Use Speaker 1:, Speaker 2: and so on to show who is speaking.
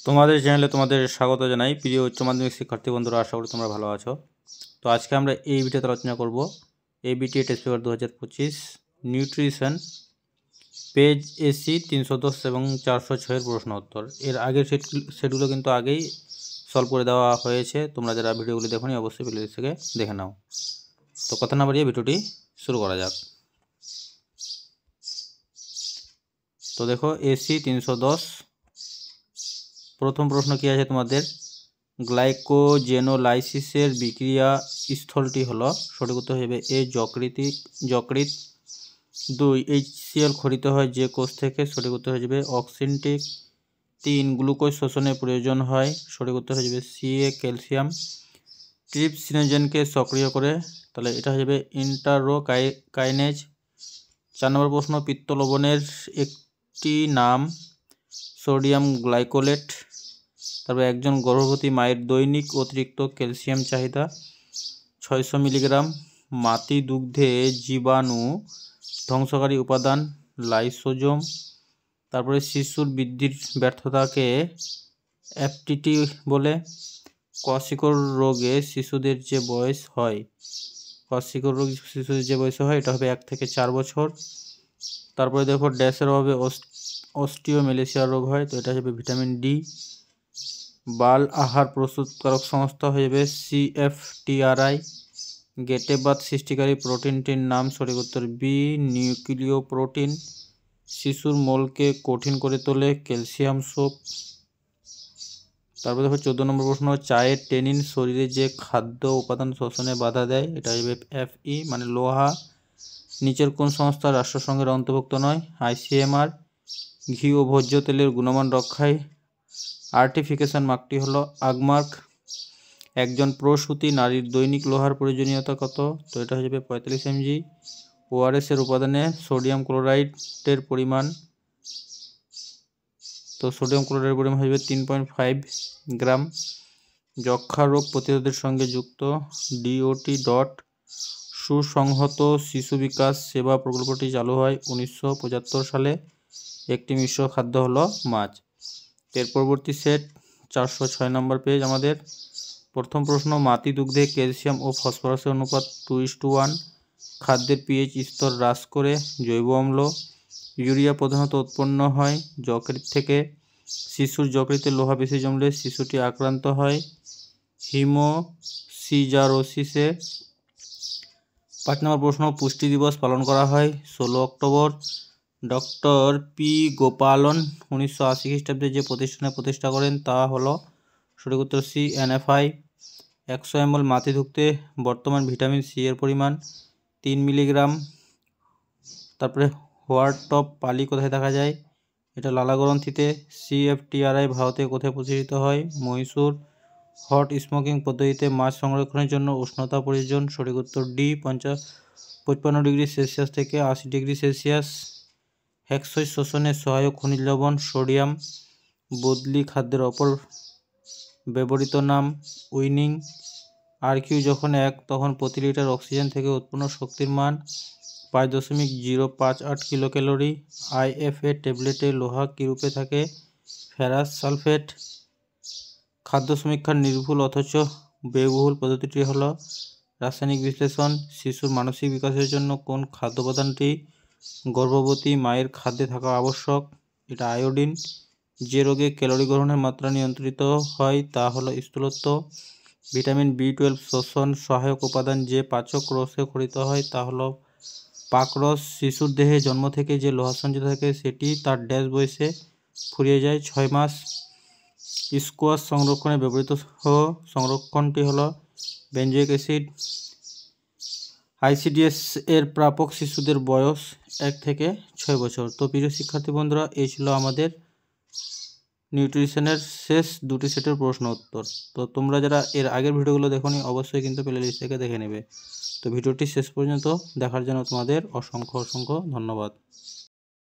Speaker 1: তোমাদের চ্যানেলে তোমাদের স্বাগত জানাই। প্রিয় উচ্চ মাধ্যমিক শিক্ষার্থী বন্ধুরা, আশা করি তোমরা ভালো আছো। তো আজকে আমরা এই ভিডিওতে আলোচনা করব ABT test paper 2025 nutrition page AC 310 এবং 406 এর প্রশ্ন উত্তর। এর আগের সেটগুলো কিন্তু আগেই সলভ করে দেওয়া হয়েছে। তোমরা যারা ভিডিওগুলি দেখোনি অবশ্যই প্লেলিস্ট থেকে দেখে নাও। তো কথা না বাড়িয়ে ভিডিওটি শুরু করা যাক। তো দেখো এসি 310 প্রথম প্রশ্ন কি আছে তোমাদের, গ্লাইকোজেনোলাইসিসের বিক্রিয়া স্থলটি হলো, সঠিক উত্তর হবে এ যকৃৎ। 2 HCl খরিত হয় যে কোষ থেকে, সঠিক উত্তর হয়ে যাবে অক্সিনটিক। 3 গ্লুকোজ শোষণে প্রয়োজন হয়, সঠিক উত্তর হয়ে যাবে CA ক্যালসিয়াম। ট্রিপসিনোজেনকে সক্রিয় করে, তাহলে এটা হয়ে যাবে ইন্টারোকাইনেজ। 4 নম্বর প্রশ্ন, পিত্ত লবণের একটি নাম সোডিয়াম গ্লাইকোলেট। তারপরে একজন গর্ভবতী মায়ের দৈনিক অতিরিক্ত ক্যালসিয়াম চাহিদা 600 মিলিগ্রাম। মাতৃ দুগ্ধে জীবাণু ধ্বংসকারী উপাদান লাইসোজোম। তারপরে শিশুর বৃদ্ধির ব্যর্থতাকে অ্যাপটিটি বলে। কোয়াশিকর রোগে শিশুদের যে বয়স হয়, এটা হবে 1 থেকে 4 বছর। তারপরে দেখো ড্যাশের অভাবে অস্টিওমেলেসিয়া রোগ হয়, তো এটা হবে ভিটামিন ডি। বাল আহার প্রস্তুতকারক সংস্থা হয়ে যাবে CFTRI। গেটে বাত সৃষ্টিকারী প্রোটিনটির নাম, সঠিক উত্তর বি নিউক্লিয় প্রোটিন। শিশুর মলকে কঠিন করে তোলে ক্যালসিয়াম সোপ। তারপরে দেখো 14 নম্বর প্রশ্ন, চায়ের টেনিন শরীরে যে খাদ্য উপাদান শোষণে বাধা দেয়, এটা হবে FE মানে লোহা। নিচের কোন সংস্থা রাষ্ট্রসংঘের অন্তর্ভুক্ত নয়, ICMR। ঘি ও ভোজ্য তেলের গুণমান রক্ষায় আর্টিফিকেশন মার্কটি হলো আগমার্ক। একজন প্রসূতি নারীর দৈনিক লোহার প্রয়োজনীয়তা কত, তো এটা হয়ে যাবে 45 mg। ORS এর উপাদানে সোডিয়াম ক্লোরাইডের পরিমাণ, তো সোডিয়াম ক্লোরাইডের পরিমাণ হয়ে যাবে 3.5 গ্রাম। যক্ষ্মা রোগ প্রতিরোধের সঙ্গে যুক্ত DOT সুসংহত শিশু বিকাশ সেবা প্রকল্পটি চালু হয় 1975 সালে। একটি মিশ্র খাদ্য হলো মাছ। এর পরবর্তী সেট 406 নম্বর পেজ আমাদের। প্রথম প্রশ্ন, মাতৃ দুগ্ধে ক্যালসিয়াম ও ফসফরাসের অনুপাত 2:1। খাদ্যের pH স্তর হ্রাস করে জৈব অম্ল। ইউরিয়া প্রধানত উৎপন্ন হয় যকৃৎ থেকে। শিশুর যকৃতে লোহা বেশি জমলে শিশুটি আক্রান্ত হয় হিমোসিজারোসিসে। 5 নম্বর প্রশ্ন, পুষ্টি দিবস পালন করা হয় 16 অক্টোবর। ডক্টর পি গোপালন 1980 খ্রিস্টাব্দে যে প্রতিষ্ঠানে প্রতিষ্ঠা করেন তা হলো, সঠিক উত্তর সি NFI। 100 ml মাতৃ দুগ্ধে বর্তমান ভিটামিন সি এর পরিমাণ 3 মিলিগ্রাম। তারপরে হোয়ার্ট অফ পালি কোথায় দেখা যায়, এটা লালাগ্রন্থিতে। CFTRI ভারতে কোথায় প্রতিষ্ঠিত হয়, মহীশূর। হট স্মোকিং পদ্ধতিতে মাছ সংরক্ষণের জন্য উষ্ণতা প্রয়োজন, সঠিক উত্তর ডি 55 ডিগ্রি সেলসিয়াস থেকে 80 ডিগ্রি সেলসিয়াস। হেক্সই শোষণে সহায়ক খনিজ লবণ সোডিয়াম। বদলি খাদ্যের অপর ব্যবহৃত নাম উইনিং। RQ যখন 1 তখন প্রতি লিটার অক্সিজেন থেকে উৎপন্ন শক্তির মান 5.058 কিলো ক্যালোরি। IFA ট্যাবলেটে লোহা কী রূপে থাকে, ফেরাস সালফেট। খাদ্য সমীক্ষার নির্ভুল অথচ ব্যয়বহুল পদ্ধতিটি হলো রাসায়নিক বিশ্লেষণ। শিশুর মানসিক বিকাশের জন্য কোন খাদ্য উপাদানটি গর্ভবতী মায়ের খাদ্যে থাকা আবশ্যক, এটা আয়োডিন। যে রোগে ক্যালোরি গ্রহণের মাত্রা নিয়ন্ত্রিত হয় তা হলো স্থূলত্ব। ভিটামিন B12 শোষণ সহায়ক উপাদান যে পাচক রসে খরিত হয় তা হলো পাকরস। শিশুর দেহে জন্ম থেকে যে লোহা সঞ্চিত থাকে সেটি তার ড্যাশ বয়সে ফুরিয়ে যায় 6 মাস। স্কোয়াশ সংরক্ষণে ব্যবহৃত সংরক্ষণটি হলো বেঞ্জোইক অ্যাসিড। ICDS এর প্রাপক শিশুদের বয়স 1 থেকে 6 বছর। তো প্রিয় শিক্ষার্থী বন্ধুরা, এই ছিল আমাদের নিউট্রিশনের শেষ দুটি সেটের প্রশ্ন উত্তর। তো তোমরা যারা এর আগের ভিডিওগুলো দেখোনি অবশ্যই কিন্তু প্লেলিস্ট থেকে দেখে নেবে। তো ভিডিওটি শেষ পর্যন্ত দেখার জন্য তোমাদের অসংখ্য ধন্যবাদ।